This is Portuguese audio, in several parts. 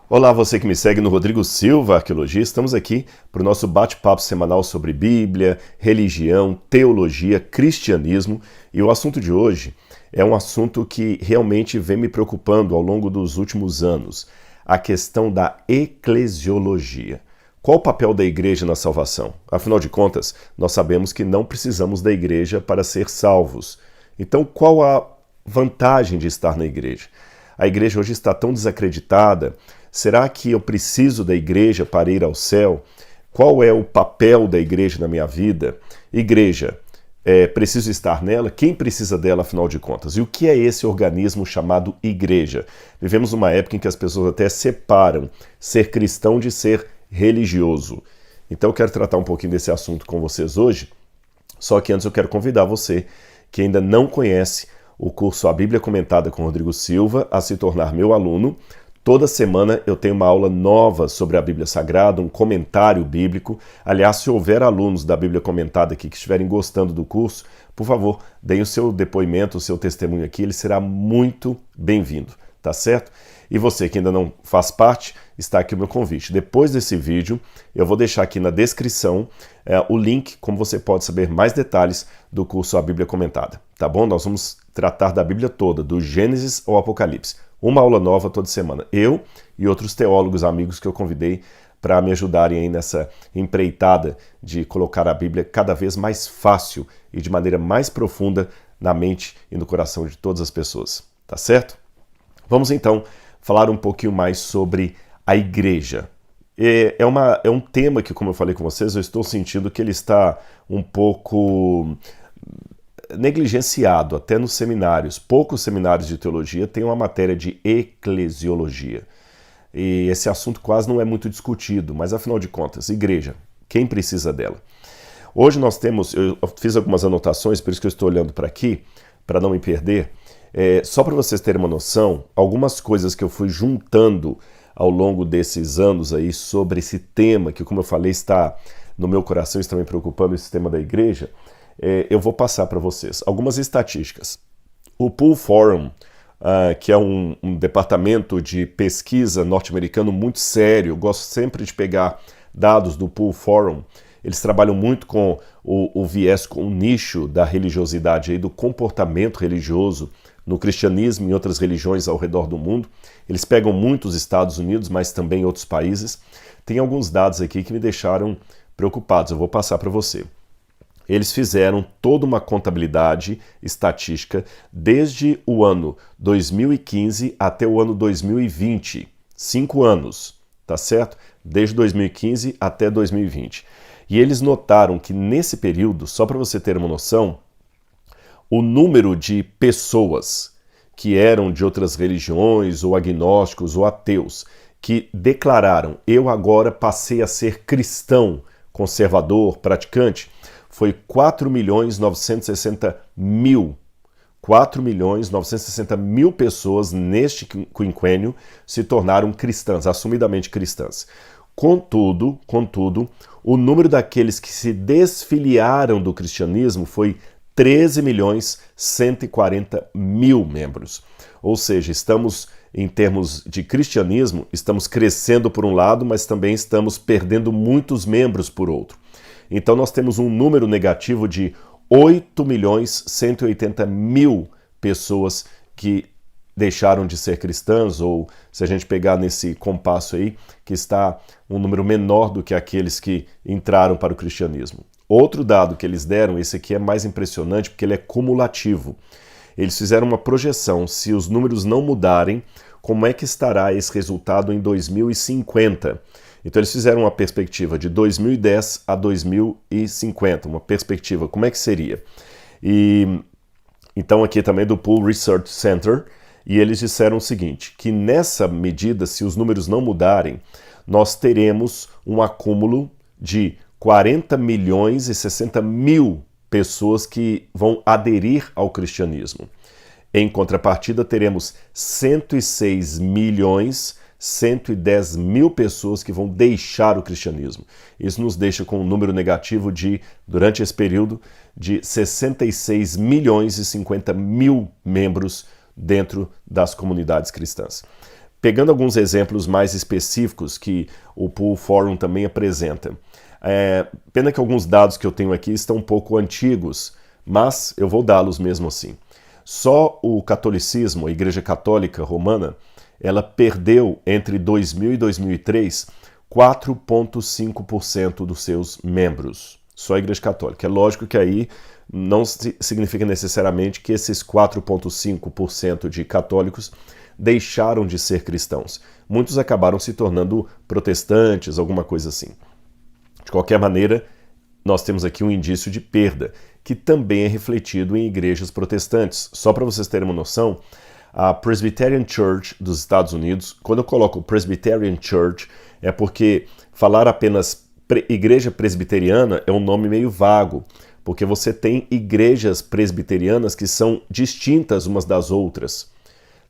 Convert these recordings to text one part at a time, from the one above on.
Olá, você que me segue no Rodrigo Silva Arqueologia. Estamos aqui para o nosso bate-papo semanal sobre Bíblia, religião, teologia, cristianismo. E o assunto de hoje é um assunto que realmente vem me preocupando ao longo dos últimos anos. A questão da eclesiologia. Qual o papel da igreja na salvação? Afinal de contas, nós sabemos que não precisamos da igreja para ser salvos. Então, qual a vantagem de estar na igreja? A igreja hoje está tão desacreditada. Será que eu preciso da igreja para ir ao céu? Qual é o papel da igreja na minha vida? Igreja, preciso estar nela? Quem precisa dela, afinal de contas? E o que é esse organismo chamado igreja? Vivemos uma época em que as pessoas até separam ser cristão de ser religioso. Então eu quero tratar um pouquinho desse assunto com vocês hoje, só que antes eu quero convidar você que ainda não conhece o curso A Bíblia Comentada com Rodrigo Silva a se tornar meu aluno. Toda semana eu tenho uma aula nova sobre a Bíblia Sagrada, um comentário bíblico. Aliás, se houver alunos da Bíblia Comentada aqui que estiverem gostando do curso, por favor, deem o seu depoimento, o seu testemunho aqui, ele será muito bem-vindo, tá certo? E você que ainda não faz parte, está aqui o meu convite. Depois desse vídeo, eu vou deixar aqui na descrição o link, como você pode saber mais detalhes do curso A Bíblia Comentada, tá bom? Nós vamos tratar da Bíblia toda, do Gênesis ao Apocalipse. Uma aula nova toda semana. Eu e outros teólogos amigos que eu convidei para me ajudarem aí nessa empreitada de colocar a Bíblia cada vez mais fácil e de maneira mais profunda na mente e no coração de todas as pessoas. Tá certo? Vamos então falar um pouquinho mais sobre a igreja. É um tema que, como eu falei com vocês, eu estou sentindo que ele está um pouco negligenciado até nos seminários. Poucos seminários de teologia têm uma matéria de eclesiologia. E esse assunto quase não é muito discutido, mas afinal de contas, igreja, quem precisa dela? Hoje nós temos, eu fiz algumas anotações, por isso que eu estou olhando para aqui, para não me perder. Só para vocês terem uma noção, algumas coisas que eu fui juntando ao longo desses anos aí sobre esse tema, que como eu falei está no meu coração, está me preocupando, esse tema da igreja. Eu vou passar para vocês algumas estatísticas. O Pew Forum, que é um departamento de pesquisa norte-americano muito sério, eu gosto sempre de pegar dados do Pew Forum. Eles trabalham muito com o viés, com o nicho da religiosidade, aí, do comportamento religioso no cristianismo e em outras religiões ao redor do mundo. Eles pegam muito os Estados Unidos, mas também outros países. Tem alguns dados aqui que me deixaram preocupados, eu vou passar para você. Eles fizeram toda uma contabilidade estatística desde o ano 2015 até o ano 2020. 5 anos, tá certo? Desde 2015 até 2020. E eles notaram que nesse período, só para você ter uma noção, o número de pessoas que eram de outras religiões, ou agnósticos, ou ateus, que declararam, eu agora passei a ser cristão, conservador, praticante, foi 4.960.000. 4.960.000 pessoas neste quinquênio se tornaram cristãs, assumidamente cristãs. Contudo, o número daqueles que se desfiliaram do cristianismo foi 13.140.000 membros. Ou seja, estamos, em termos de cristianismo, estamos crescendo por um lado, mas também estamos perdendo muitos membros por outro. Então nós temos um número negativo de 8.180.000 pessoas que deixaram de ser cristãs, ou se a gente pegar nesse compasso aí, que está um número menor do que aqueles que entraram para o cristianismo. Outro dado que eles deram, esse aqui é mais impressionante porque ele é cumulativo. Eles fizeram uma projeção, se os números não mudarem, como é que estará esse resultado em 2050. Então eles fizeram uma perspectiva de 2010 a 2050, uma perspectiva, como é que seria? E então aqui também do Pew Research Center, e eles disseram o seguinte, que nessa medida, se os números não mudarem, nós teremos um acúmulo de 40.060.000 pessoas que vão aderir ao cristianismo. Em contrapartida, teremos 106.110.000 pessoas que vão deixar o cristianismo. Isso nos deixa com um número negativo de, durante esse período, de 66.050.000 membros dentro das comunidades cristãs. Pegando alguns exemplos mais específicos que o Pool Forum também apresenta. Pena que alguns dados que eu tenho aqui estão um pouco antigos, mas eu vou dá-los mesmo assim. Só o catolicismo, a Igreja Católica Romana, ela perdeu entre 2000 e 2003 4,5% dos seus membros. Só a Igreja Católica. É lógico que aí não significa necessariamente que esses 4,5% de católicos deixaram de ser cristãos. Muitos acabaram se tornando protestantes, alguma coisa assim. De qualquer maneira, nós temos aqui um indício de perda, que também é refletido em igrejas protestantes. Só para vocês terem uma noção, a Presbyterian Church dos Estados Unidos, quando eu coloco Presbyterian Church, é porque falar apenas igreja presbiteriana é um nome meio vago, porque você tem igrejas presbiterianas que são distintas umas das outras.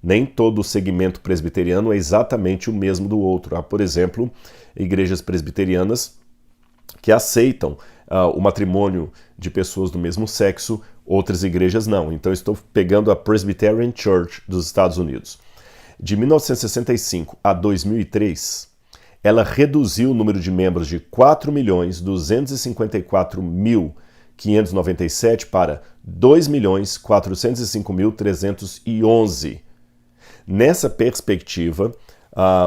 Nem todo o segmento presbiteriano é exatamente o mesmo do outro. Há, por exemplo, igrejas presbiterianas que aceitam o matrimônio de pessoas do mesmo sexo, outras igrejas não. Então estou pegando a Presbyterian Church dos Estados Unidos. De 1965 a 2003, ela reduziu o número de membros de 4.254.597 para 2.405.311. Nessa perspectiva,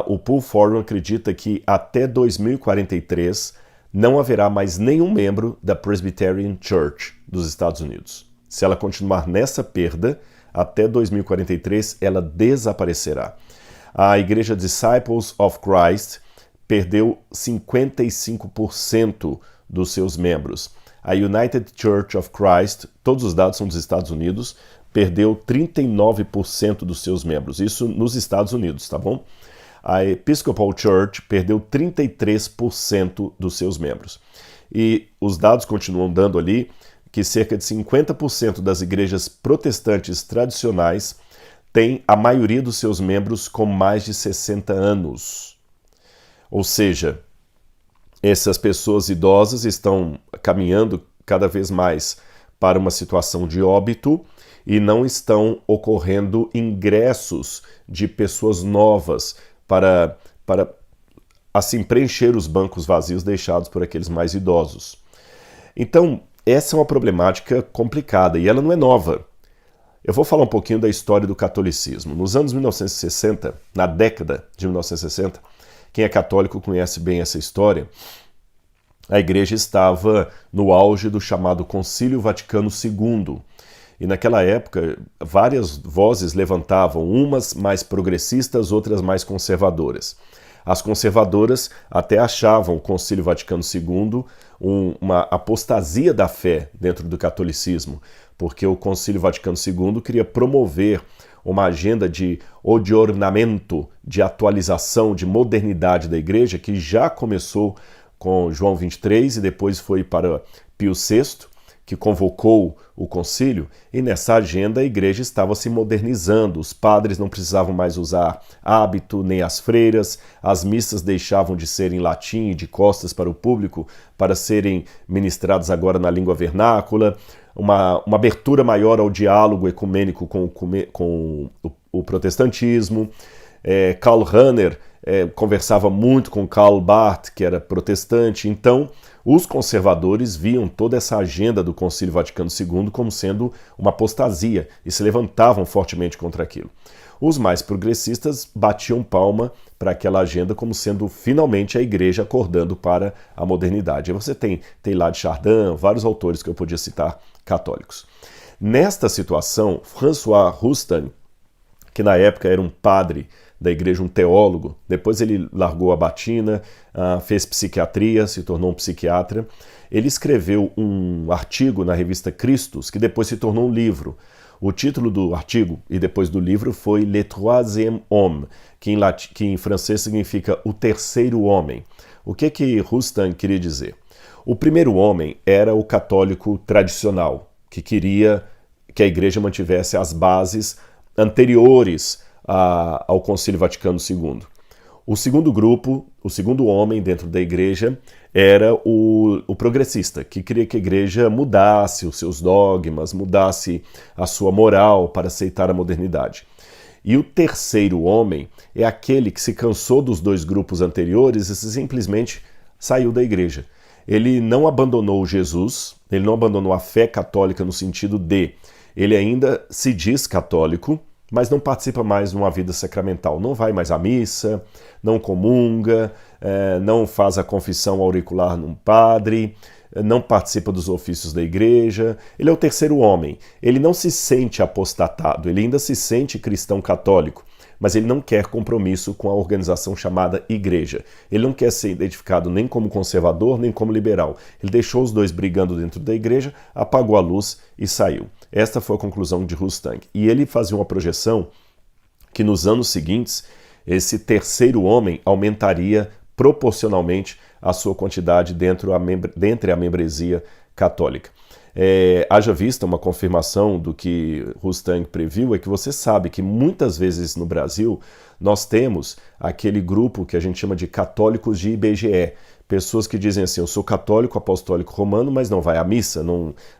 o Pool Forum acredita que até 2043 não haverá mais nenhum membro da Presbyterian Church dos Estados Unidos. Se ela continuar nessa perda, até 2043 ela desaparecerá. A Igreja Disciples of Christ perdeu 55% dos seus membros. A United Church of Christ, todos os dados são dos Estados Unidos, perdeu 39% dos seus membros. Isso nos Estados Unidos, tá bom? A Episcopal Church perdeu 33% dos seus membros. E os dados continuam dando ali que cerca de 50% das igrejas protestantes tradicionais têm a maioria dos seus membros com mais de 60 anos. Ou seja, essas pessoas idosas estão caminhando cada vez mais para uma situação de óbito e não estão ocorrendo ingressos de pessoas novas para assim preencher os bancos vazios deixados por aqueles mais idosos. Então, essa é uma problemática complicada e ela não é nova. Eu vou falar um pouquinho da história do catolicismo. Nos anos 1960, na década de 1960, quem é católico conhece bem essa história, a igreja estava no auge do chamado Concílio Vaticano II. E naquela época, várias vozes levantavam, umas mais progressistas, outras mais conservadoras. As conservadoras até achavam o Concílio Vaticano II uma apostasia da fé dentro do catolicismo, porque o Concílio Vaticano II queria promover uma agenda de aggiornamento, de atualização, de modernidade da igreja, que já começou com João XXIII e depois foi para Pio VI, que convocou o concílio, e nessa agenda a igreja estava se modernizando, os padres não precisavam mais usar hábito, nem as freiras, as missas deixavam de ser em latim e de costas para o público para serem ministradas agora na língua vernácula, uma abertura maior ao diálogo ecumênico com o protestantismo. Karl Rahner conversava muito com Karl Barth, que era protestante, então os conservadores viam toda essa agenda do Concílio Vaticano II como sendo uma apostasia e se levantavam fortemente contra aquilo. Os mais progressistas batiam palma para aquela agenda como sendo finalmente a igreja acordando para a modernidade. Aí você tem Teilhard de Chardin, vários autores que eu podia citar católicos. Nesta situação, François Roustan, que na época era um padre da igreja, um teólogo, depois ele largou a batina, fez psiquiatria, se tornou um psiquiatra. Ele escreveu um artigo na revista Christus, que depois se tornou um livro. O título do artigo e depois do livro foi Le Troisième Homme, que em francês significa o terceiro homem. O que Roustan queria dizer? O primeiro homem era o católico tradicional, que queria que a igreja mantivesse as bases anteriores ao Concílio Vaticano II. O segundo grupo, o segundo homem dentro da igreja, era o progressista, que queria que a igreja mudasse os seus dogmas, mudasse a sua moral para aceitar a modernidade. E o terceiro homem é aquele que se cansou dos dois grupos anteriores e simplesmente saiu da igreja. Ele não abandonou Jesus, ele não abandonou a fé católica no sentido de ele ainda se diz católico, mas não participa mais de uma vida sacramental. Não vai mais à missa, não comunga, não faz a confissão auricular num padre, não participa dos ofícios da igreja. Ele é o terceiro homem. Ele não se sente apostatado, ele ainda se sente cristão católico, mas ele não quer compromisso com a organização chamada igreja. Ele não quer ser identificado nem como conservador, nem como liberal. Ele deixou os dois brigando dentro da igreja, apagou a luz e saiu. Esta foi a conclusão de Rustang. E ele fazia uma projeção que nos anos seguintes, esse terceiro homem aumentaria proporcionalmente a sua quantidade dentre a membresia católica. Haja vista uma confirmação do que Rustang previu, é que você sabe que muitas vezes no Brasil nós temos aquele grupo que a gente chama de católicos de IBGE, pessoas que dizem assim, eu sou católico apostólico romano, mas não vai à missa,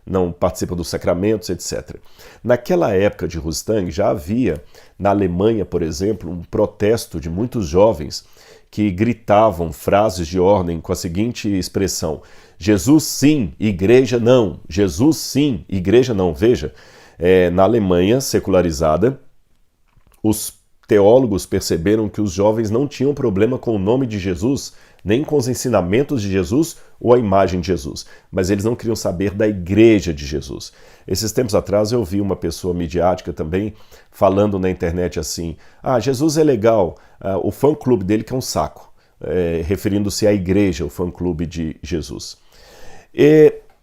não participa dos sacramentos, etc. Naquela época de Rustang já havia, na Alemanha, por exemplo, um protesto de muitos jovens que gritavam frases de ordem com a seguinte expressão: Jesus sim, igreja não. Jesus sim, igreja não. Veja, na Alemanha secularizada, os teólogos perceberam que os jovens não tinham problema com o nome de Jesus, nem com os ensinamentos de Jesus ou a imagem de Jesus, mas eles não queriam saber da igreja de Jesus. Esses tempos atrás eu vi uma pessoa midiática também falando na internet assim, Jesus é legal, o fã-clube dele que é um saco, referindo-se à igreja, o fã-clube de Jesus.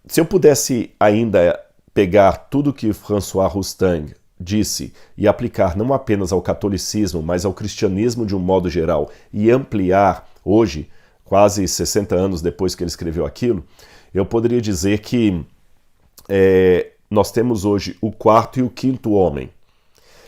Se eu pudesse ainda pegar tudo que François Rustang disse e aplicar não apenas ao catolicismo, mas ao cristianismo de um modo geral e ampliar hoje, quase 60 anos depois que ele escreveu aquilo, eu poderia dizer que nós temos hoje o quarto e o quinto homem.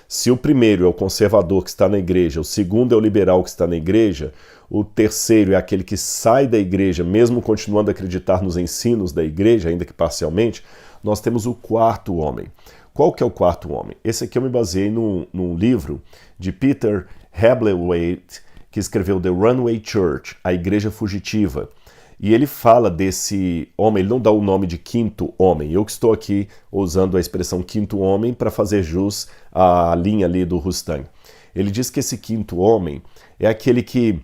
Se o primeiro é o conservador que está na igreja, o segundo é o liberal que está na igreja, o terceiro é aquele que sai da igreja, mesmo continuando a acreditar nos ensinos da igreja, ainda que parcialmente, nós temos o quarto homem. Qual que é o quarto homem? Esse aqui eu me baseei num livro de Peter Hebblethwaite, que escreveu The Runaway Church, a Igreja Fugitiva. E ele fala desse homem, ele não dá o nome de quinto homem. Eu que estou aqui usando a expressão quinto homem para fazer jus à linha ali do Rustang. Ele diz que esse quinto homem é aquele que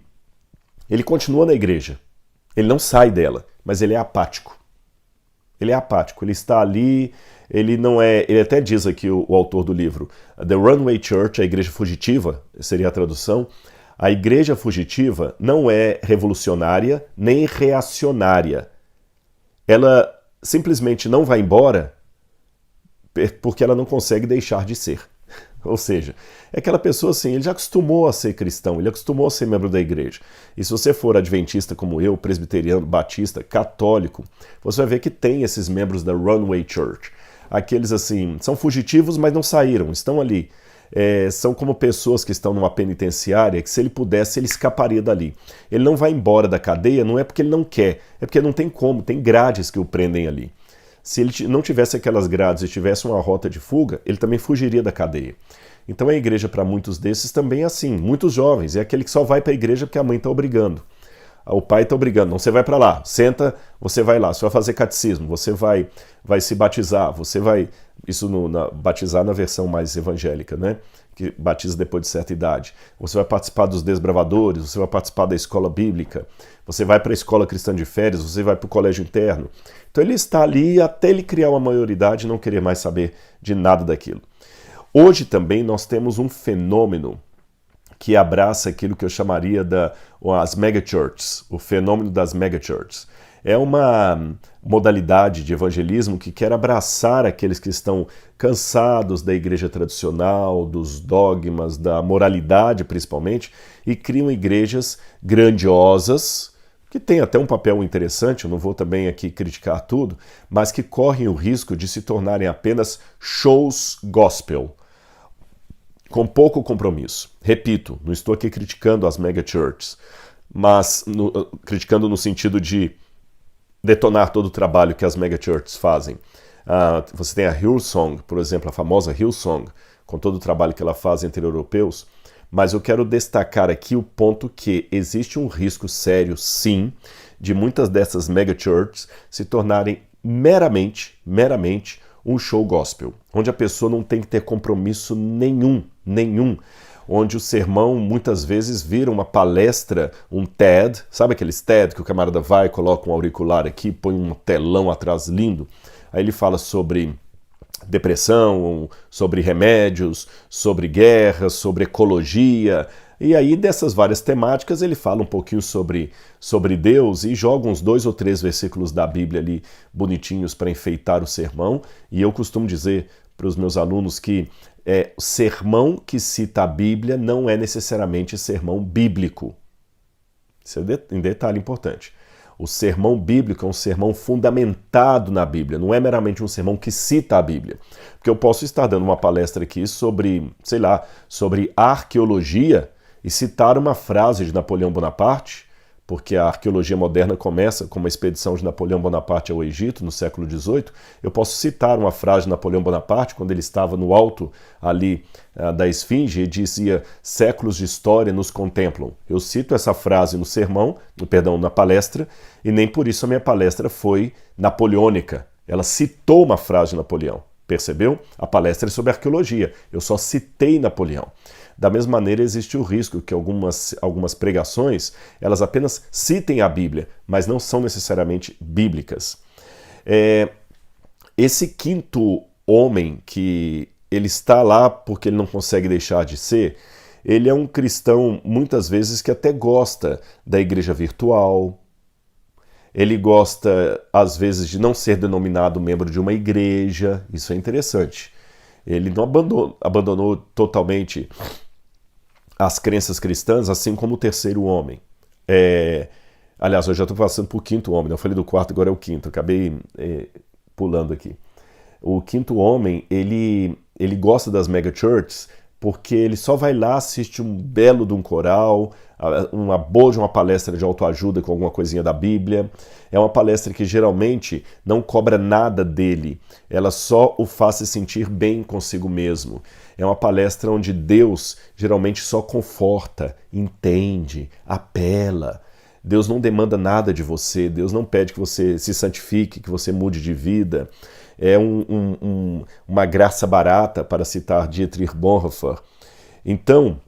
ele continua na igreja, ele não sai dela, mas ele é apático. Ele é apático, ele está ali, ele não é... Ele até diz aqui, o autor do livro, The Runaway Church, a Igreja Fugitiva, seria a tradução. A igreja fugitiva não é revolucionária nem reacionária. Ela simplesmente não vai embora porque ela não consegue deixar de ser. Ou seja, é aquela pessoa assim, ele já acostumou a ser cristão, ele acostumou a ser membro da igreja. E se você for adventista como eu, presbiteriano, batista, católico, você vai ver que tem esses membros da Runaway Church. Aqueles assim, são fugitivos, mas não saíram, estão ali. São como pessoas que estão numa penitenciária que se ele pudesse, ele escaparia dali. Ele não vai embora da cadeia, não é porque ele não quer, é porque não tem como, tem grades que o prendem ali. Se ele não tivesse aquelas grades e tivesse uma rota de fuga, ele também fugiria da cadeia. Então a igreja para muitos desses também é assim, muitos jovens, é aquele que só vai para a igreja porque a mãe está obrigando. O pai está obrigando, não, você vai para lá, senta, você vai lá, você vai fazer catecismo, você vai se batizar, você vai, batizar na versão mais evangélica, né? Que batiza depois de certa idade. Você vai participar dos desbravadores, você vai participar da escola bíblica, você vai para a escola cristã de férias, você vai para o colégio interno. Então ele está ali até ele criar uma maioridade e não querer mais saber de nada daquilo. Hoje também nós temos um fenômeno que abraça aquilo que eu chamaria as megachurches, o fenômeno das megachurches. É uma modalidade de evangelismo que quer abraçar aqueles que estão cansados da igreja tradicional, dos dogmas, da moralidade principalmente, e criam igrejas grandiosas, que têm até um papel interessante, eu não vou também aqui criticar tudo, mas que correm o risco de se tornarem apenas shows gospel, com pouco compromisso. Repito, não estou aqui criticando as megachurches, mas criticando no sentido de detonar todo o trabalho que as megachurches fazem. Você tem a Hillsong, por exemplo, a famosa Hillsong, com todo o trabalho que ela faz entre europeus, mas eu quero destacar aqui o ponto que existe um risco sério, sim, de muitas dessas megachurches se tornarem meramente um show gospel, onde a pessoa não tem que ter compromisso nenhum, onde o sermão muitas vezes vira uma palestra, um TED, sabe aqueles TED que o camarada vai, coloca um auricular aqui, põe um telão atrás lindo, aí ele fala sobre depressão, sobre remédios, sobre guerra, sobre ecologia, e aí dessas várias temáticas ele fala um pouquinho sobre Deus e joga uns 2 ou 3 versículos da Bíblia ali bonitinhos para enfeitar o sermão, e eu costumo dizer para os meus alunos que o sermão que cita a Bíblia não é necessariamente sermão bíblico. Isso é um detalhe importante. O sermão bíblico é um sermão fundamentado na Bíblia, não é meramente um sermão que cita a Bíblia. Porque eu posso estar dando uma palestra aqui sobre, sei lá, sobre arqueologia e citar uma frase de Napoleão Bonaparte, porque a arqueologia moderna começa com uma expedição de Napoleão Bonaparte ao Egito, no século XVIII, eu posso citar uma frase de Napoleão Bonaparte, quando ele estava no alto ali da Esfinge, e dizia, séculos de história nos contemplam. Eu cito essa frase no sermão, na palestra, e nem por isso a minha palestra foi napoleônica. Ela citou uma frase de Napoleão, percebeu? A palestra é sobre arqueologia, eu só citei Napoleão. Da mesma maneira, existe o risco que algumas pregações, elas apenas citem a Bíblia, mas não são necessariamente bíblicas. Esse quinto homem, que ele está lá porque ele não consegue deixar de ser, ele é um cristão, muitas vezes, que até gosta da igreja virtual, ele gosta, às vezes, de não ser denominado membro de uma igreja, isso é interessante. Ele não abandonou totalmente as crenças cristãs, assim como o terceiro homem. Aliás, eu já estou passando por quinto homem, eu falei do quarto, agora é o quinto, acabei pulando aqui. O quinto homem, ele gosta das megachurches porque ele só vai lá, assiste um belo de um coral, uma boa de uma palestra de autoajuda com alguma coisinha da Bíblia. É uma palestra que geralmente não cobra nada dele, ela só o faz se sentir bem consigo mesmo. É uma palestra onde Deus geralmente só conforta, entende, apela. Deus não demanda nada de você, Deus não pede que você se santifique, que você mude de vida. É uma graça barata, para citar Dietrich Bonhoeffer. Então,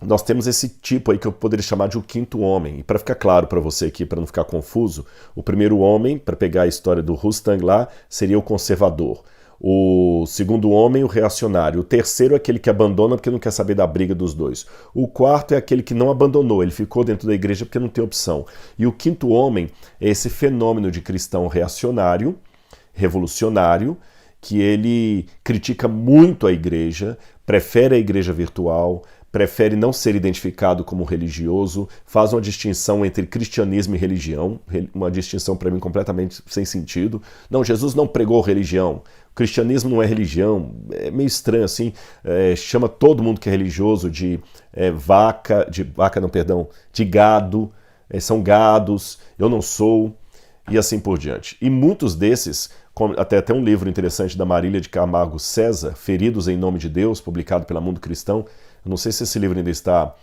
nós temos esse tipo aí que eu poderia chamar de o quinto homem. E para ficar claro para você aqui, para não ficar confuso, o primeiro homem, para pegar a história do Rustang lá, seria o conservador. O segundo homem, o reacionário. O terceiro é aquele que abandona porque não quer saber da briga dos dois. O quarto é aquele que não abandonou, ele ficou dentro da igreja porque não tem opção. E o quinto homem é esse fenômeno de cristão reacionário, revolucionário, que ele critica muito a igreja, prefere a igreja virtual, prefere não ser identificado como religioso, faz uma distinção entre cristianismo e religião, uma distinção para mim completamente sem sentido. Não, Jesus não pregou religião, o cristianismo não é religião, é meio estranho assim, chama todo mundo que é religioso de de gado, são gados, eu não sou, e assim por diante. E muitos desses, até um livro interessante da Marília de Camargo César, Feridos em Nome de Deus, publicado pela Mundo Cristão. Eu não sei se esse livro ainda está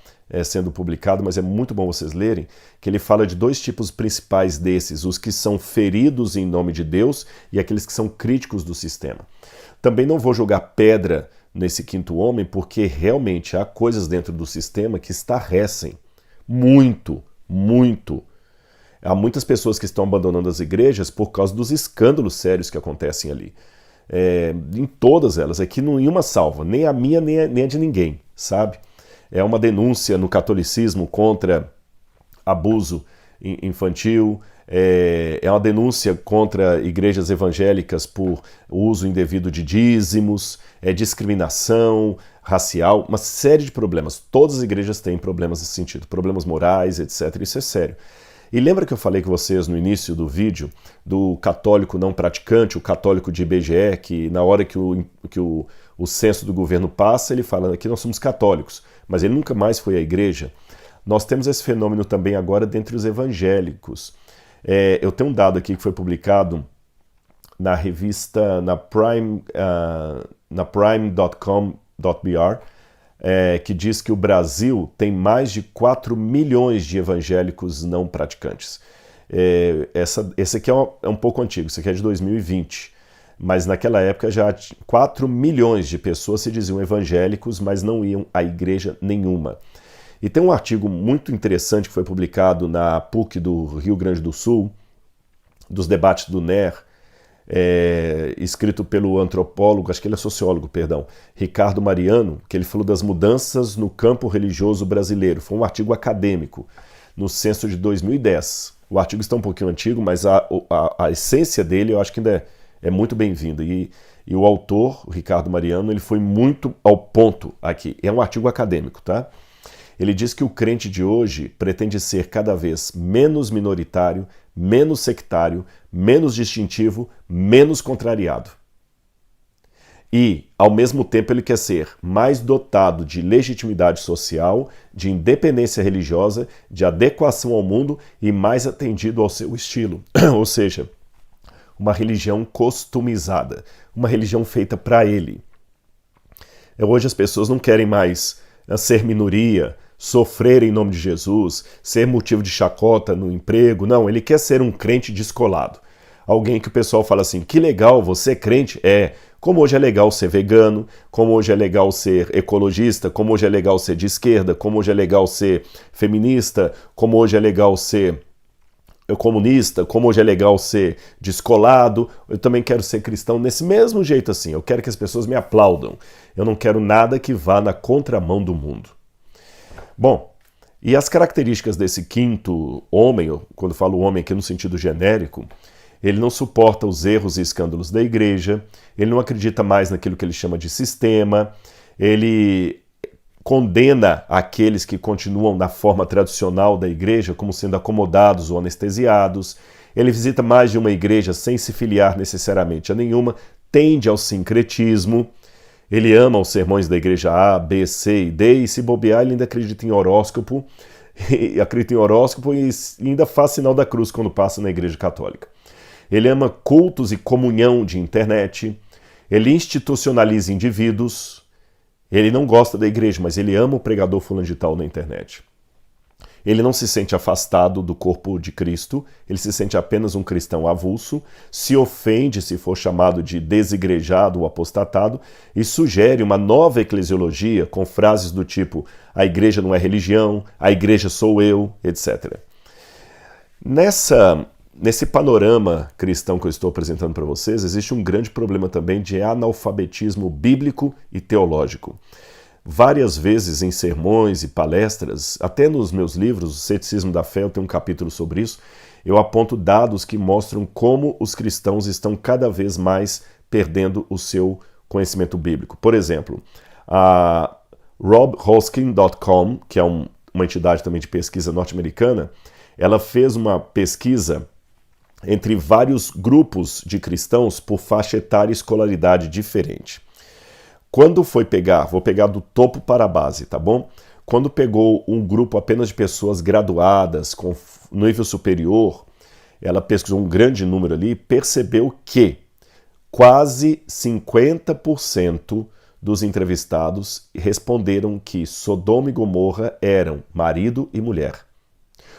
sendo publicado, mas é muito bom vocês lerem, que ele fala de 2 tipos principais desses, os que são feridos em nome de Deus e aqueles que são críticos do sistema. Também não vou jogar pedra nesse quinto homem, porque realmente há coisas dentro do sistema que estarrecem muito. Há muitas pessoas que estão abandonando as igrejas por causa dos escândalos sérios que acontecem ali. Em todas elas, aqui nenhuma salva, nem a minha, nem a de ninguém, sabe? É uma denúncia no catolicismo contra abuso infantil, é uma denúncia contra igrejas evangélicas por uso indevido de dízimos, discriminação racial, uma série de problemas. Todas as igrejas têm problemas nesse sentido, problemas morais, etc. Isso é sério. E lembra que eu falei com vocês no início do vídeo do católico não praticante, o católico de IBGE, que na hora que o censo do governo passa, ele fala que nós somos católicos, mas ele nunca mais foi à igreja. Nós temos esse fenômeno também agora dentre os evangélicos. Eu tenho um dado aqui que foi publicado na revista, na Prime.com que diz que o Brasil tem mais de 4 milhões de evangélicos não praticantes. Esse aqui é um pouco antigo, esse aqui é de 2020, mas naquela época já 4 milhões de pessoas se diziam evangélicos, mas não iam a igreja nenhuma. E tem um artigo muito interessante que foi publicado na PUC do Rio Grande do Sul, dos debates do NER, escrito pelo antropólogo, acho que ele é sociólogo, perdão, Ricardo Mariano, que ele falou das mudanças no campo religioso brasileiro. Foi um artigo acadêmico, no censo de 2010. O artigo está um pouquinho antigo, mas a essência dele eu acho que ainda é muito bem-vinda. E o autor, o Ricardo Mariano, ele foi muito ao ponto aqui. É um artigo acadêmico, tá? Ele diz que o crente de hoje pretende ser cada vez menos minoritário, menos sectário, menos distintivo, menos contrariado. E, ao mesmo tempo, ele quer ser mais dotado de legitimidade social, de independência religiosa, de adequação ao mundo e mais atendido ao seu estilo. Ou seja, uma religião customizada, uma religião feita para ele. Hoje as pessoas não querem mais ser minoria, sofrer em nome de Jesus, ser motivo de chacota no emprego. Não, ele quer ser um crente descolado. Alguém que o pessoal fala assim, que legal, você é crente? Como hoje é legal ser vegano, como hoje é legal ser ecologista, como hoje é legal ser de esquerda, como hoje é legal ser feminista, como hoje é legal ser comunista, como hoje é legal ser descolado. Eu também quero ser cristão nesse mesmo jeito assim. Eu quero que as pessoas me aplaudam. Eu não quero nada que vá na contramão do mundo. Bom, e as características desse quinto homem, quando falo homem aqui no sentido genérico, ele não suporta os erros e escândalos da igreja, ele não acredita mais naquilo que ele chama de sistema, ele condena aqueles que continuam na forma tradicional da igreja como sendo acomodados ou anestesiados, ele visita mais de uma igreja sem se filiar necessariamente a nenhuma, tende ao sincretismo. Ele ama os sermões da igreja A, B, C e D, e se bobear, ele ainda acredita em horóscopo, e ainda faz sinal da cruz quando passa na igreja católica. Ele ama cultos e comunhão de internet, ele institucionaliza indivíduos, ele não gosta da igreja, mas ele ama o pregador fulano de tal na internet. Ele não se sente afastado do corpo de Cristo, ele se sente apenas um cristão avulso, se ofende se for chamado de desigrejado ou apostatado e sugere uma nova eclesiologia com frases do tipo a igreja não é religião, a igreja sou eu, etc. Nesse panorama cristão que eu estou apresentando para vocês, existe um grande problema também de analfabetismo bíblico e teológico. Várias vezes em sermões e palestras, até nos meus livros, O Ceticismo da Fé, eu tenho um capítulo sobre isso, eu aponto dados que mostram como os cristãos estão cada vez mais perdendo o seu conhecimento bíblico. Por exemplo, a robhoskin.com, que é uma entidade também de pesquisa norte-americana, ela fez uma pesquisa entre vários grupos de cristãos por faixa etária e escolaridade diferente. Quando foi pegar, vou pegar do topo para a base, tá bom? Quando pegou um grupo apenas de pessoas graduadas, com nível superior, ela pesquisou um grande número ali, percebeu que quase 50% dos entrevistados responderam que Sodoma e Gomorra eram marido e mulher.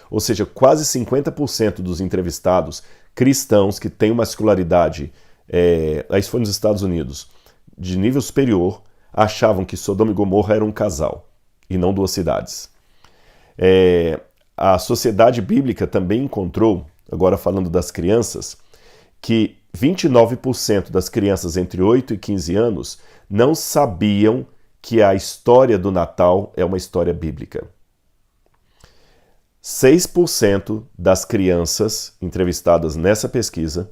Ou seja, quase 50% dos entrevistados cristãos que têm uma escolaridade, isso foi nos Estados Unidos, de nível superior, achavam que Sodoma e Gomorra eram um casal, e não duas cidades. A Sociedade Bíblica também encontrou, agora falando das crianças, que 29% das crianças entre 8 e 15 anos não sabiam que a história do Natal é uma história bíblica. 6% das crianças entrevistadas nessa pesquisa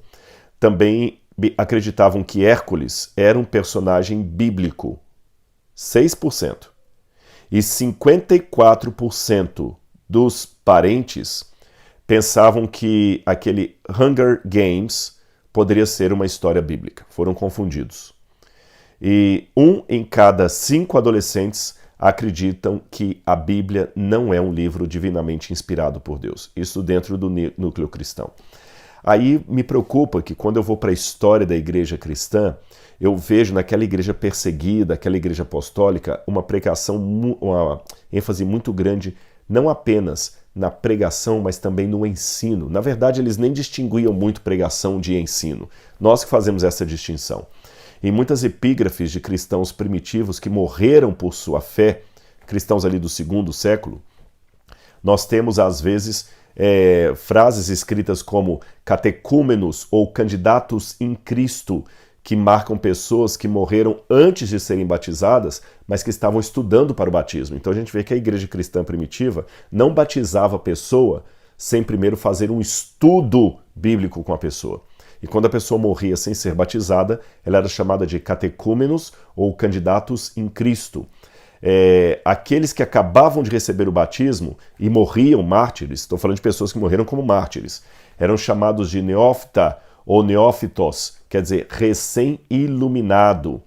também acreditavam que Hércules era um personagem bíblico. 6%. E 54% dos parentes pensavam que aquele Hunger Games poderia ser uma história bíblica. Foram confundidos. E 1 em cada 5 adolescentes acreditam que a Bíblia não é um livro divinamente inspirado por Deus. Isso dentro do núcleo cristão. Aí me preocupa que quando eu vou para a história da igreja cristã, eu vejo naquela igreja perseguida, aquela igreja apostólica, uma pregação, uma ênfase muito grande, não apenas na pregação, mas também no ensino. Na verdade, eles nem distinguiam muito pregação de ensino. Nós que fazemos essa distinção. Em muitas epígrafes de cristãos primitivos que morreram por sua fé, cristãos ali do 2º século, nós temos às vezes frases escritas como catecúmenos ou candidatos em Cristo, que marcam pessoas que morreram antes de serem batizadas, mas que estavam estudando para o batismo. Então a gente vê que a igreja cristã primitiva não batizava a pessoa sem primeiro fazer um estudo bíblico com a pessoa. E quando a pessoa morria sem ser batizada, ela era chamada de catecúmenos ou candidatos em Cristo. Aqueles que acabavam de receber o batismo e morriam mártires, estou falando de pessoas que morreram como mártires, eram chamados de neófita ou neófitos, quer dizer, recém-iluminado,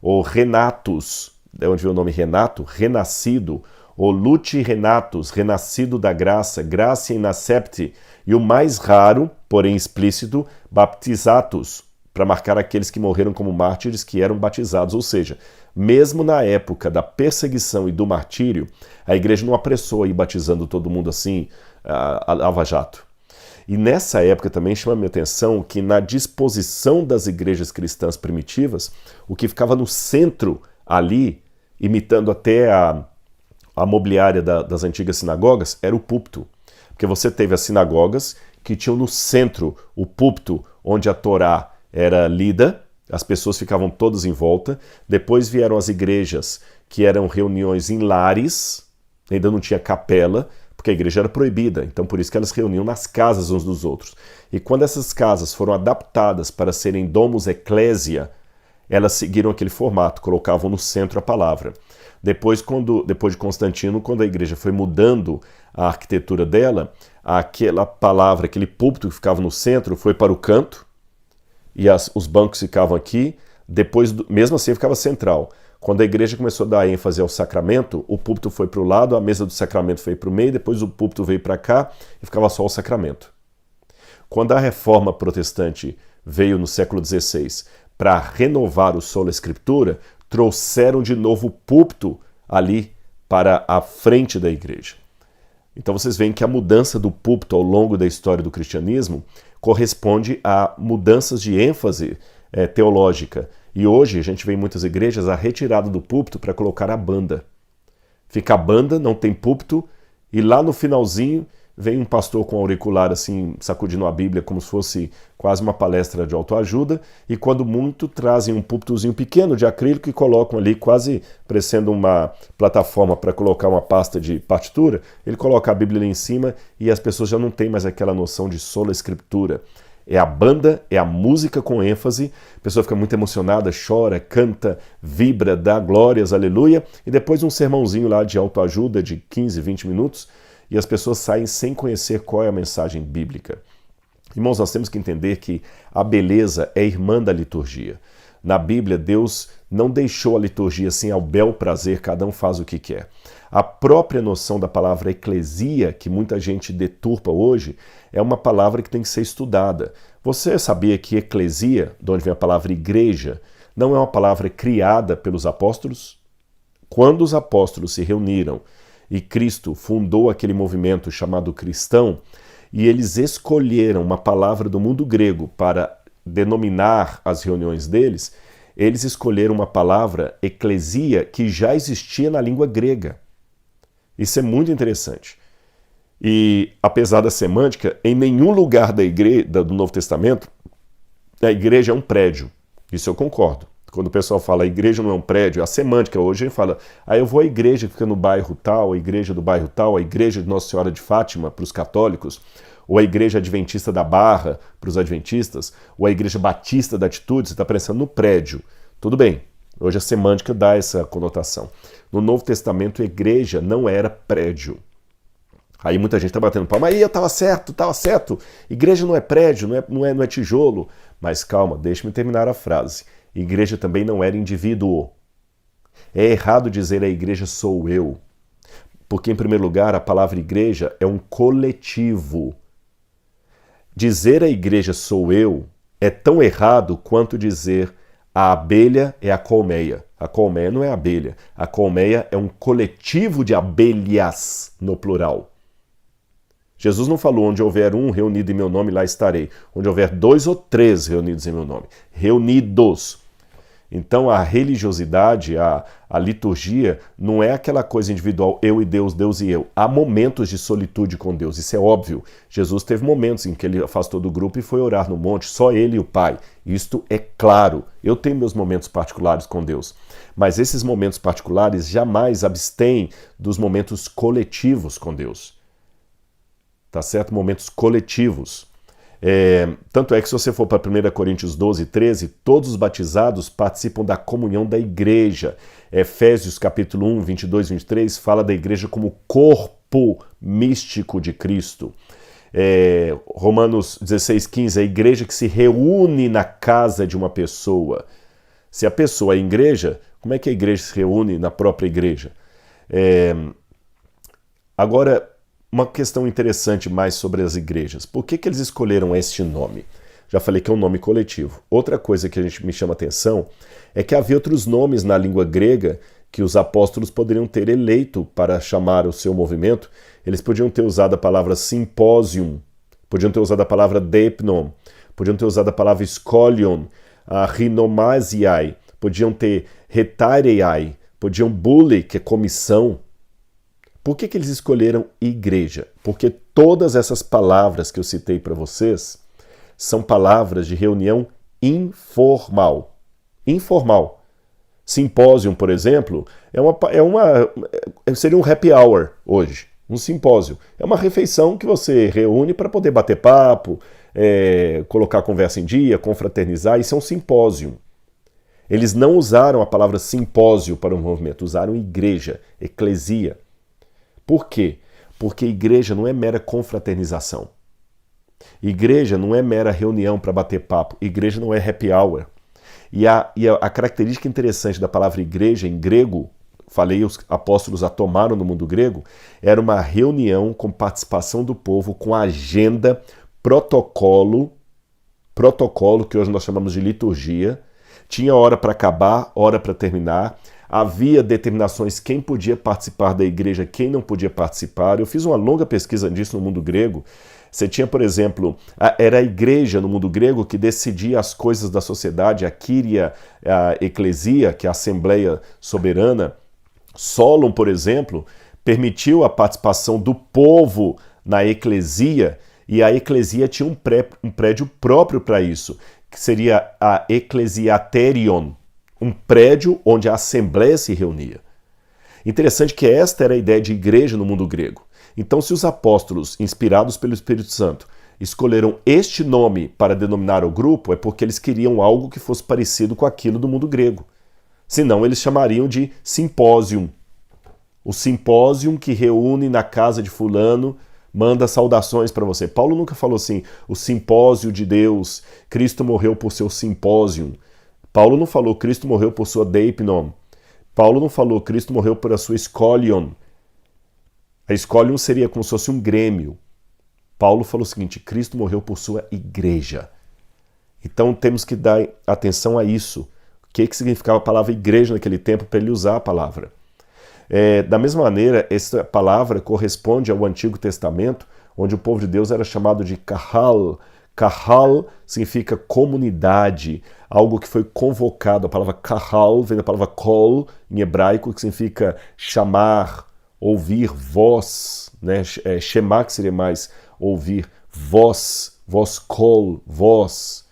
ou renatus, de onde veio o nome Renato, renascido, ou luti renatus, renascido da graça, gracia in accepti, e o mais raro, porém explícito, baptizatus, para marcar aqueles que morreram como mártires que eram batizados, ou seja, mesmo na época da perseguição e do martírio, a igreja não apressou a ir batizando todo mundo assim, a lava-jato. E nessa época também chama a minha atenção que na disposição das igrejas cristãs primitivas, o que ficava no centro ali, imitando até a mobiliária das antigas sinagogas, era o púlpito. Porque você teve as sinagogas que tinham no centro o púlpito onde a Torá era lida, as pessoas ficavam todas em volta. Depois vieram as igrejas que eram reuniões em lares, ainda não tinha capela, porque a igreja era proibida, então por isso que elas reuniam nas casas uns dos outros. E quando essas casas foram adaptadas para serem domus ecclesia, elas seguiram aquele formato, colocavam no centro a palavra. Depois de Constantino, quando a igreja foi mudando a arquitetura dela, aquela palavra, aquele púlpito que ficava no centro foi para o canto, e os bancos ficavam aqui, depois, mesmo assim, ficava central. Quando a igreja começou a dar ênfase ao sacramento, o púlpito foi para o lado, a mesa do sacramento foi para o meio, depois o púlpito veio para cá e ficava só o sacramento. Quando a reforma protestante veio no século XVI para renovar o sola escritura, trouxeram de novo o púlpito ali para a frente da igreja. Então vocês veem que a mudança do púlpito ao longo da história do cristianismo corresponde a mudanças de ênfase teológica. E hoje a gente vê em muitas igrejas a retirada do púlpito para colocar a banda. Fica a banda, não tem púlpito, e lá no finalzinho vem um pastor com auricular assim, sacudindo a Bíblia como se fosse quase uma palestra de autoajuda, e quando muito trazem um púlpitozinho pequeno de acrílico e colocam ali quase parecendo uma plataforma para colocar uma pasta de partitura, ele coloca a Bíblia ali em cima e as pessoas já não têm mais aquela noção de sola escritura. É a banda, é a música com ênfase, a pessoa fica muito emocionada, chora, canta, vibra, dá glórias, aleluia, e depois um sermãozinho lá de autoajuda de 15, 20 minutos, e as pessoas saem sem conhecer qual é a mensagem bíblica. Irmãos, nós temos que entender que a beleza é irmã da liturgia. Na Bíblia, Deus não deixou a liturgia assim ao bel prazer, cada um faz o que quer. A própria noção da palavra eclesia, que muita gente deturpa hoje, é uma palavra que tem que ser estudada. Você sabia que eclesia, de onde vem a palavra igreja, não é uma palavra criada pelos apóstolos? Quando os apóstolos se reuniram e Cristo fundou aquele movimento chamado cristão, e eles escolheram uma palavra do mundo grego para denominar as reuniões deles, eles escolheram uma palavra, eclesia, que já existia na língua grega. Isso é muito interessante. E, apesar da semântica, em nenhum lugar do Novo Testamento, a igreja é um prédio. Isso eu concordo. Quando o pessoal fala a igreja não é um prédio, a semântica hoje ele fala, eu vou à igreja que fica no bairro tal, a igreja do bairro tal, a igreja de Nossa Senhora de Fátima para os católicos, ou a igreja adventista da Barra para os adventistas, ou a igreja batista da Atitude, você está pensando no prédio. Tudo bem, hoje a semântica dá essa conotação. No Novo Testamento, a igreja não era prédio. Aí muita gente está batendo palma, aí eu estava certo. Igreja não é prédio, não é tijolo. Mas calma, deixe-me terminar a frase. Igreja também não era indivíduo. É errado dizer a igreja sou eu. Porque, em primeiro lugar, a palavra igreja é um coletivo. Dizer a igreja sou eu é tão errado quanto dizer A abelha é a colmeia. A colmeia não é abelha. A colmeia é um coletivo de abelhas, no plural. Jesus não falou: onde houver um reunido em meu nome, lá estarei. Onde houver 2 ou 3 reunidos em meu nome. Reunidos. Então a religiosidade, a liturgia, não é aquela coisa individual, eu e Deus, Deus e eu. Há momentos de solitude com Deus, isso é óbvio. Jesus teve momentos em que ele afastou do grupo e foi orar no monte, só ele e o Pai. Isto é claro. Eu tenho meus momentos particulares com Deus. Mas esses momentos particulares jamais abstêm dos momentos coletivos com Deus. Tá certo? Momentos coletivos. Tanto é que se você for para 1 Coríntios 12, 13, todos os batizados participam da comunhão da igreja. Efésios capítulo 1, 22, 23 fala da igreja como corpo místico de Cristo. Romanos 16, 15, a igreja que se reúne na casa de uma pessoa. Se a pessoa é igreja, como é que a igreja se reúne na própria igreja? Agora, uma questão interessante mais sobre as igrejas. Por que eles escolheram este nome? Já falei que é um nome coletivo. Outra coisa que me chama a atenção é que havia outros nomes na língua grega que os apóstolos poderiam ter eleito para chamar o seu movimento. Eles podiam ter usado a palavra simpósium, podiam ter usado a palavra deipnon, podiam ter usado a palavra scholion, a rinomasiai, podiam ter retareiai, podiam bule, que é comissão. Por que eles escolheram igreja? Porque todas essas palavras que eu citei para vocês são palavras de reunião informal. Informal. Simpósio, por exemplo, seria um happy hour hoje. Um simpósio. É uma refeição que você reúne para poder bater papo, colocar a conversa em dia, confraternizar. Isso é um simpósio. Eles não usaram a palavra simpósio para o movimento, usaram igreja, eclesia. Por quê? Porque igreja não é mera confraternização. Igreja não é mera reunião para bater papo. Igreja não é happy hour. E a característica interessante da palavra igreja em grego, falei, os apóstolos a tomaram no mundo grego, era uma reunião com participação do povo, com agenda, protocolo, que hoje nós chamamos de liturgia. Tinha hora para acabar, hora para terminar. Havia determinações quem podia participar da igreja, quem não podia participar. Eu fiz uma longa pesquisa disso no mundo grego. Você tinha, por exemplo, era a igreja no mundo grego que decidia as coisas da sociedade, a Kyria, a eclesia, que é a assembleia soberana. Solon, por exemplo, permitiu a participação do povo na eclesia, e a eclesia tinha um prédio próprio para isso, que seria a Ecclesiaterion, um prédio onde a assembleia se reunia. Interessante que esta era a ideia de igreja no mundo grego. Então, se os apóstolos, inspirados pelo Espírito Santo, escolheram este nome para denominar o grupo, é porque eles queriam algo que fosse parecido com aquilo do mundo grego. Senão, eles chamariam de simpósium. O simpósium que reúne na casa de fulano, manda saudações para você. Paulo nunca falou assim, o simpósio de Deus, Cristo morreu por seu simpósium. Paulo não falou Cristo morreu por sua deipnon. Paulo não falou Cristo morreu por a sua scholion. A scholion seria como se fosse um grêmio. Paulo falou o seguinte, Cristo morreu por sua igreja. Então temos que dar atenção a isso. O que significava a palavra igreja naquele tempo para ele usar a palavra? Da mesma maneira, essa palavra corresponde ao Antigo Testamento, onde o povo de Deus era chamado de kahal. Kahal significa comunidade, algo que foi convocado. A palavra kahal vem da palavra kol, em hebraico, que significa chamar, ouvir, voz, né? Shema, que seria mais ouvir, voz, kol, voz,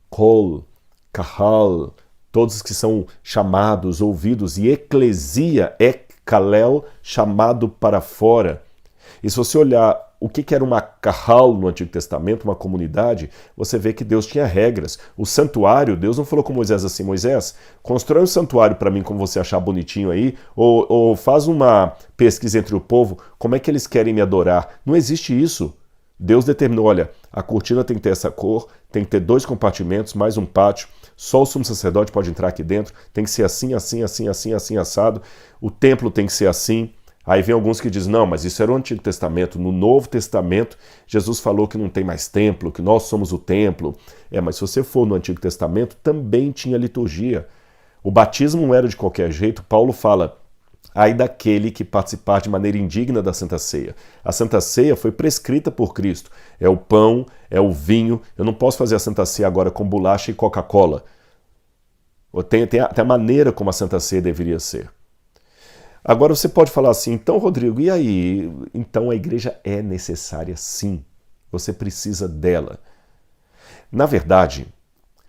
kol, kahal, todos que são chamados, ouvidos, e eclesia, kalel, chamado para fora. E se você olhar o que era uma kahal no Antigo Testamento, uma comunidade, você vê que Deus tinha regras. O santuário, Deus não falou com Moisés assim, Moisés, constrói um santuário para mim como você achar bonitinho aí, ou faz uma pesquisa entre o povo, como é que eles querem me adorar. Não existe isso. Deus determinou, olha, a cortina tem que ter essa cor, tem que ter 2 compartimentos, mais um pátio, só o sumo sacerdote pode entrar aqui dentro, tem que ser assim, assim, assim, assim, assim, assado, o templo tem que ser assim, Aí vem alguns que dizem, não, mas isso era o Antigo Testamento. No Novo Testamento, Jesus falou que não tem mais templo, que nós somos o templo. Mas se você for no Antigo Testamento, também tinha liturgia. O batismo não era de qualquer jeito. Paulo fala, ai daquele que participar de maneira indigna da Santa Ceia. A Santa Ceia foi prescrita por Cristo. É o pão, é o vinho. Eu não posso fazer a Santa Ceia agora com bolacha e Coca-Cola. Tem a maneira como a Santa Ceia deveria ser. Agora você pode falar assim, então Rodrigo, e aí? Então a igreja é necessária sim, você precisa dela. Na verdade,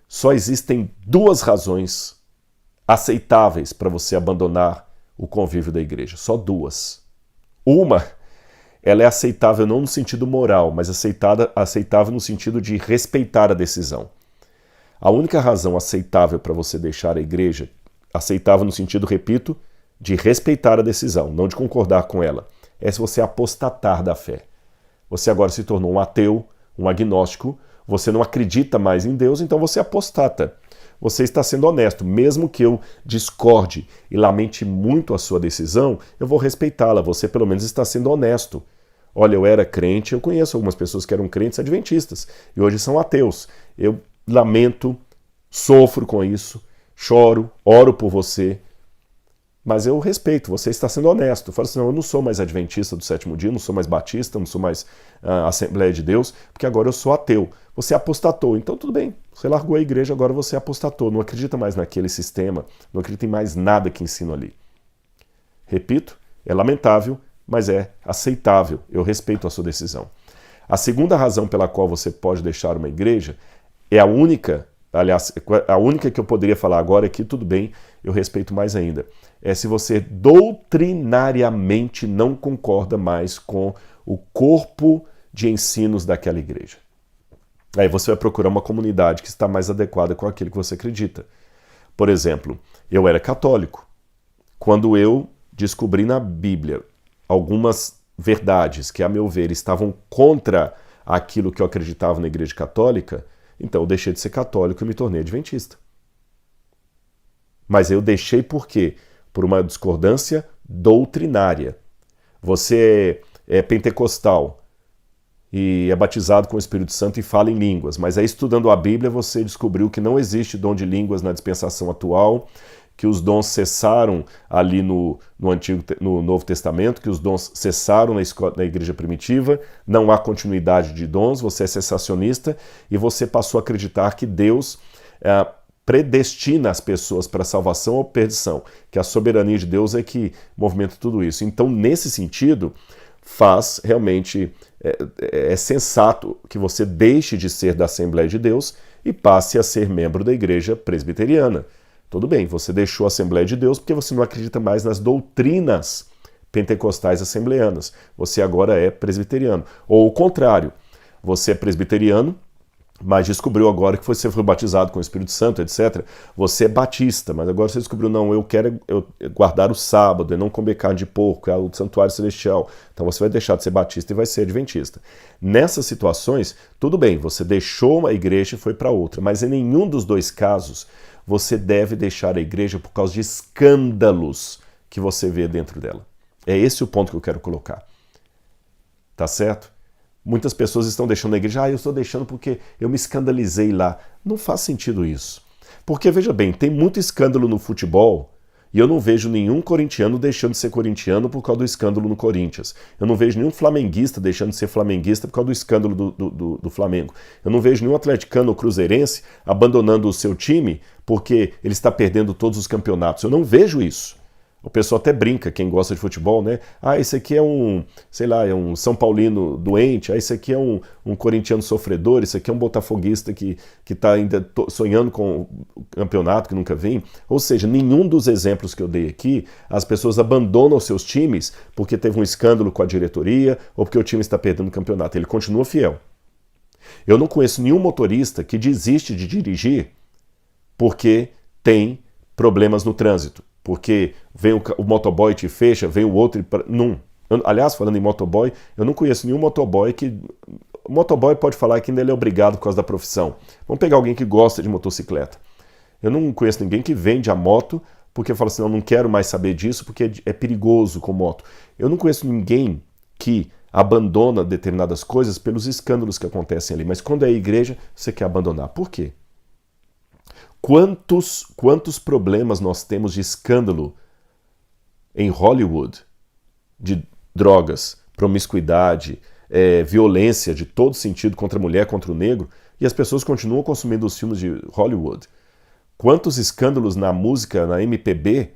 só existem duas razões aceitáveis para você abandonar o convívio da igreja, só duas. Uma, ela é aceitável não no sentido moral, mas aceitável no sentido de respeitar a decisão. A única razão aceitável para você deixar a igreja, aceitável no sentido, repito, de respeitar a decisão, não de concordar com ela, é se você apostatar da fé. Você agora se tornou um ateu, um agnóstico, você não acredita mais em Deus, então você apostata. Você está sendo honesto. Mesmo que eu discorde e lamente muito a sua decisão, eu vou respeitá-la. Você pelo menos está sendo honesto. Olha, eu era crente, eu conheço algumas pessoas que eram crentes adventistas e hoje são ateus. Eu lamento, sofro com isso, choro, oro por você, mas eu respeito, você está sendo honesto. Eu falo assim, não, eu não sou mais adventista do sétimo dia, não sou mais batista, não sou mais Assembleia de Deus, porque agora eu sou ateu. Você apostatou, então tudo bem, você largou a igreja, agora você apostatou, não acredita mais naquele sistema, não acredita em mais nada que ensino ali. Repito, é lamentável, mas é aceitável, eu respeito a sua decisão. A segunda razão pela qual você pode deixar uma igreja é a única, aliás, a única que eu poderia falar agora é que tudo bem, eu respeito mais ainda. É se você doutrinariamente não concorda mais com o corpo de ensinos daquela igreja. Aí você vai procurar uma comunidade que está mais adequada com aquilo que você acredita. Por exemplo, eu era católico. Quando eu descobri na Bíblia algumas verdades que, a meu ver, estavam contra aquilo que eu acreditava na igreja católica, então eu deixei de ser católico e me tornei adventista. Mas eu deixei por quê? Por uma discordância doutrinária. Você é pentecostal e é batizado com o Espírito Santo e fala em línguas, mas aí estudando a Bíblia você descobriu que não existe dom de línguas na dispensação atual, que os dons cessaram ali no Novo Testamento, que os dons cessaram na igreja primitiva, não há continuidade de dons, você é cessacionista e você passou a acreditar que Deus predestina as pessoas para salvação ou perdição, que a soberania de Deus é que movimenta tudo isso. Então, nesse sentido, faz realmente, é sensato que você deixe de ser da Assembleia de Deus e passe a ser membro da igreja presbiteriana. Tudo bem, você deixou a Assembleia de Deus porque você não acredita mais nas doutrinas pentecostais assembleanas. Você agora é presbiteriano. Ou o contrário, você é presbiteriano, mas descobriu agora que você foi batizado com o Espírito Santo, etc. Você é batista, mas agora você descobriu, não, eu quero guardar o sábado, não comer carne de porco, é o santuário celestial. Então você vai deixar de ser batista e vai ser adventista. Nessas situações, tudo bem, você deixou uma igreja e foi para outra, mas em nenhum dos dois casos você deve deixar a igreja por causa de escândalos que você vê dentro dela. É esse o ponto que eu quero colocar. Tá certo? Muitas pessoas estão deixando a igreja, eu estou deixando porque eu me escandalizei lá. Não faz sentido isso. Porque, veja bem, tem muito escândalo no futebol e eu não vejo nenhum corintiano deixando de ser corintiano por causa do escândalo no Corinthians. Eu não vejo nenhum flamenguista deixando de ser flamenguista por causa do escândalo do Flamengo. Eu não vejo nenhum atleticano ou cruzeirense abandonando o seu time porque ele está perdendo todos os campeonatos. Eu não vejo isso. O pessoal até brinca, quem gosta de futebol, né? Esse aqui é um São Paulino doente, esse aqui é um corintiano sofredor, esse aqui é um botafoguista que está ainda sonhando com o campeonato, que nunca vem. Ou seja, nenhum dos exemplos que eu dei aqui, as pessoas abandonam os seus times porque teve um escândalo com a diretoria ou porque o time está perdendo o campeonato. Ele continua fiel. Eu não conheço nenhum motorista que desiste de dirigir porque tem problemas no trânsito. Porque vem o motoboy e te fecha, vem o outro e... Não. Aliás, falando em motoboy, eu não conheço nenhum motoboy que... O motoboy pode falar que ainda ele é obrigado por causa da profissão. Vamos pegar alguém que gosta de motocicleta. Eu não conheço ninguém que vende a moto porque fala assim, não quero mais saber disso porque é perigoso com moto. Eu não conheço ninguém que abandona determinadas coisas pelos escândalos que acontecem ali, mas quando é a igreja, você quer abandonar. Por quê? Quantos problemas nós temos de escândalo em Hollywood, de drogas, promiscuidade, violência de todo sentido contra a mulher, contra o negro, e as pessoas continuam consumindo os filmes de Hollywood. Quantos escândalos na música, na MPB,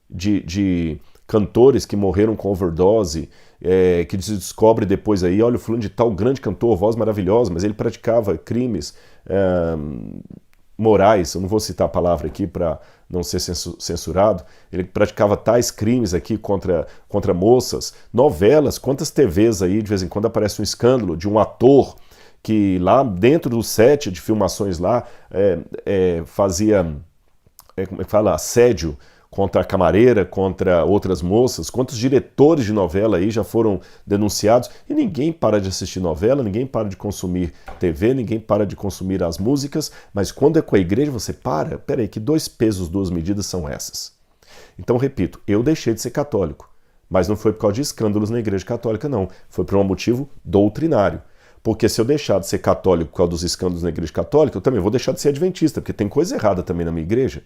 de cantores que morreram com overdose, que se descobre depois aí, olha, o fulano de tal, grande cantor, voz maravilhosa, mas ele praticava crimes morais, eu não vou citar a palavra aqui para não ser censurado, ele praticava tais crimes aqui contra moças, novelas, quantas TVs aí de vez em quando aparece um escândalo de um ator que lá dentro do set de filmações lá fazia, como é que fala, assédio contra a camareira, contra outras moças, quantos diretores de novela aí já foram denunciados, e ninguém para de assistir novela, ninguém para de consumir TV, ninguém para de consumir as músicas, mas quando é com a igreja você para, peraí, que 2 pesos, 2 medidas são essas? Então, repito, eu deixei de ser católico, mas não foi por causa de escândalos na igreja católica, não, foi por um motivo doutrinário. Porque se eu deixar de ser católico por causa dos escândalos na igreja católica, eu também vou deixar de ser adventista, porque tem coisa errada também na minha igreja.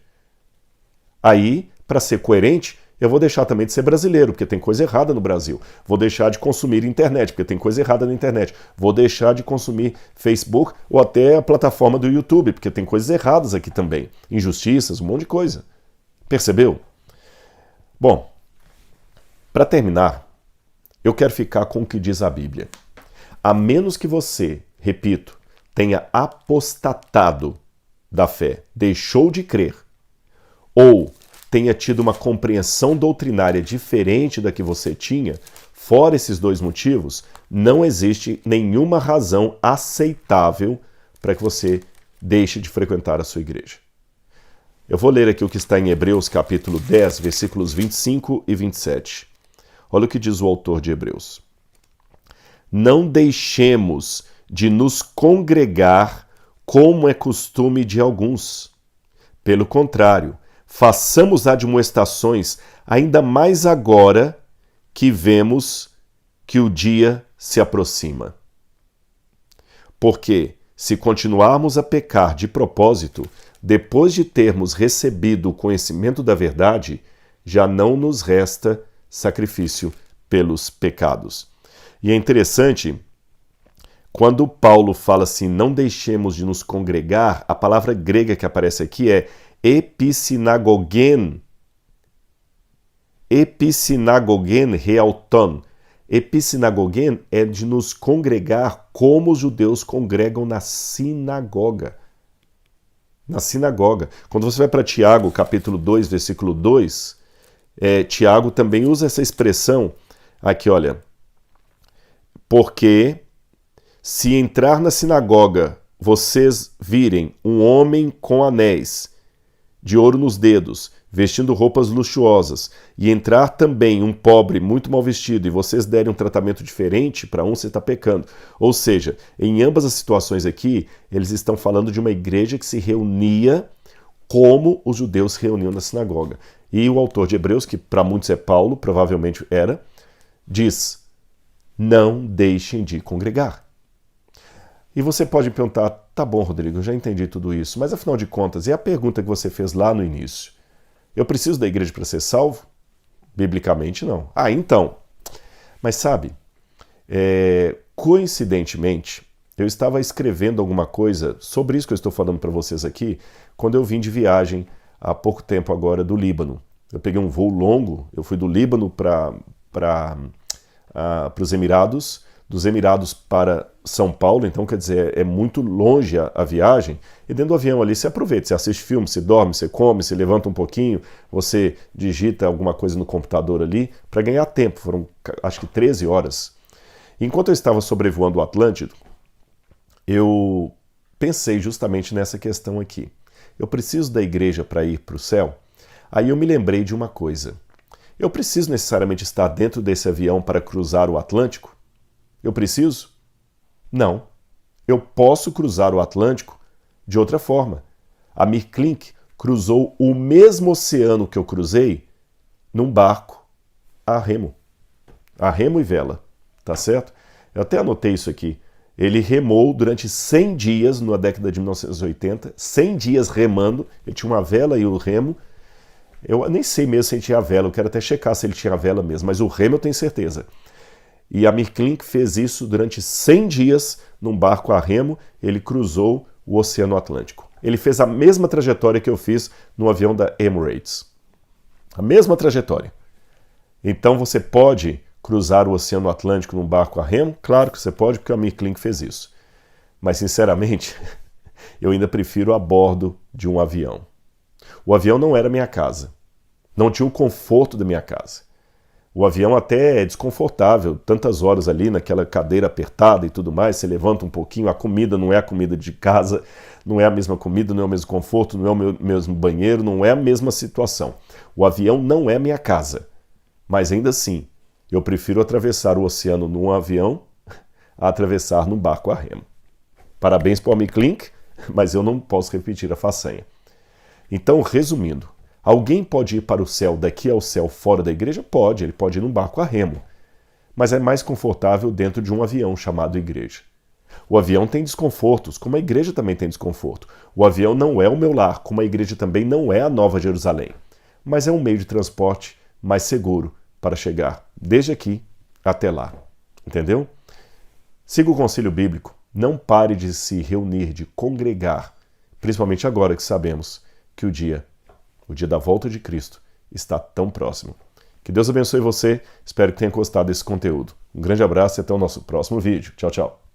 Aí, para ser coerente, eu vou deixar também de ser brasileiro, porque tem coisa errada no Brasil. Vou deixar de consumir internet, porque tem coisa errada na internet. Vou deixar de consumir Facebook ou até a plataforma do YouTube, porque tem coisas erradas aqui também. Injustiças, um monte de coisa. Percebeu? Bom, para terminar, eu quero ficar com o que diz a Bíblia. A menos que você, repito, tenha apostatado da fé, deixou de crer, ou tenha tido uma compreensão doutrinária diferente da que você tinha, fora esses 2 motivos, não existe nenhuma razão aceitável para que você deixe de frequentar a sua igreja. Eu vou ler aqui o que está em Hebreus capítulo 10, versículos 25 e 27. Olha o que diz o autor de Hebreus. Não deixemos de nos congregar como é costume de alguns. Pelo contrário, façamos admoestações, ainda mais agora que vemos que o dia se aproxima. Porque, se continuarmos a pecar de propósito, depois de termos recebido o conhecimento da verdade, já não nos resta sacrifício pelos pecados. E é interessante, quando Paulo fala assim, não deixemos de nos congregar, a palavra grega que aparece aqui é episinagogen. Episinagogen realton. Episinagogen é de nos congregar como os judeus congregam na sinagoga. Na sinagoga. Quando você vai para Tiago, capítulo 2, versículo 2, Tiago também usa essa expressão aqui, olha. Porque se entrar na sinagoga, vocês virem um homem com anéis de ouro nos dedos, vestindo roupas luxuosas, e entrar também um pobre muito mal vestido, e vocês derem um tratamento diferente, para um você está pecando. Ou seja, em ambas as situações aqui, eles estão falando de uma igreja que se reunia como os judeus se reuniam na sinagoga. E o autor de Hebreus, que para muitos é Paulo, provavelmente era, diz: não deixem de congregar. E você pode perguntar, tá bom, Rodrigo, eu já entendi tudo isso, mas afinal de contas, e a pergunta que você fez lá no início? Eu preciso da igreja para ser salvo? Biblicamente, não. Ah, então. Mas sabe, coincidentemente, eu estava escrevendo alguma coisa sobre isso que eu estou falando para vocês aqui, quando eu vim de viagem há pouco tempo agora do Líbano. Eu peguei um voo longo, eu fui do Líbano para os Emirados, dos Emirados para São Paulo, então quer dizer, é muito longe a viagem, e dentro do avião ali você aproveita, você assiste filme, você dorme, você come, você levanta um pouquinho, você digita alguma coisa no computador ali, para ganhar tempo, foram acho que 13 horas. Enquanto eu estava sobrevoando o Atlântico, eu pensei justamente nessa questão aqui. Eu preciso da igreja para ir para o céu? Aí eu me lembrei de uma coisa. Eu preciso necessariamente estar dentro desse avião para cruzar o Atlântico? Eu preciso? Não. Eu posso cruzar o Atlântico de outra forma. A Mir Klink cruzou o mesmo oceano que eu cruzei num barco a remo e vela, tá certo? Eu até anotei isso aqui. Ele remou durante 100 dias, na década de 1980, 100 dias remando, ele tinha uma vela e o remo. Eu nem sei mesmo se ele tinha a vela, eu quero até checar se ele tinha a vela mesmo, mas o remo eu tenho certeza. E a Mirklink fez isso durante 100 dias num barco a remo, ele cruzou o Oceano Atlântico. Ele fez a mesma trajetória que eu fiz no avião da Emirates. A mesma trajetória. Então você pode cruzar o Oceano Atlântico num barco a remo? Claro que você pode, porque a Mirklink fez isso. Mas, sinceramente, eu ainda prefiro a bordo de um avião. O avião não era minha casa. Não tinha o conforto da minha casa. O avião até é desconfortável, tantas horas ali naquela cadeira apertada e tudo mais, você levanta um pouquinho, a comida não é a comida de casa, não é a mesma comida, não é o mesmo conforto, não é o mesmo banheiro, não é a mesma situação. O avião não é minha casa, mas ainda assim, eu prefiro atravessar o oceano num avião a atravessar num barco a remo. Parabéns para o Mirklink, mas eu não posso repetir a façanha. Então, resumindo, alguém pode ir para o céu daqui ao céu fora da igreja? Pode, ele pode ir num barco a remo. Mas é mais confortável dentro de um avião chamado igreja. O avião tem desconfortos, como a igreja também tem desconforto. O avião não é o meu lar, como a igreja também não é a Nova Jerusalém. Mas é um meio de transporte mais seguro para chegar desde aqui até lá. Entendeu? Siga o conselho bíblico. Não pare de se reunir, de congregar, principalmente agora que sabemos que o dia da volta de Cristo, está tão próximo. Que Deus abençoe você, espero que tenha gostado desse conteúdo. Um grande abraço e até o nosso próximo vídeo. Tchau, tchau.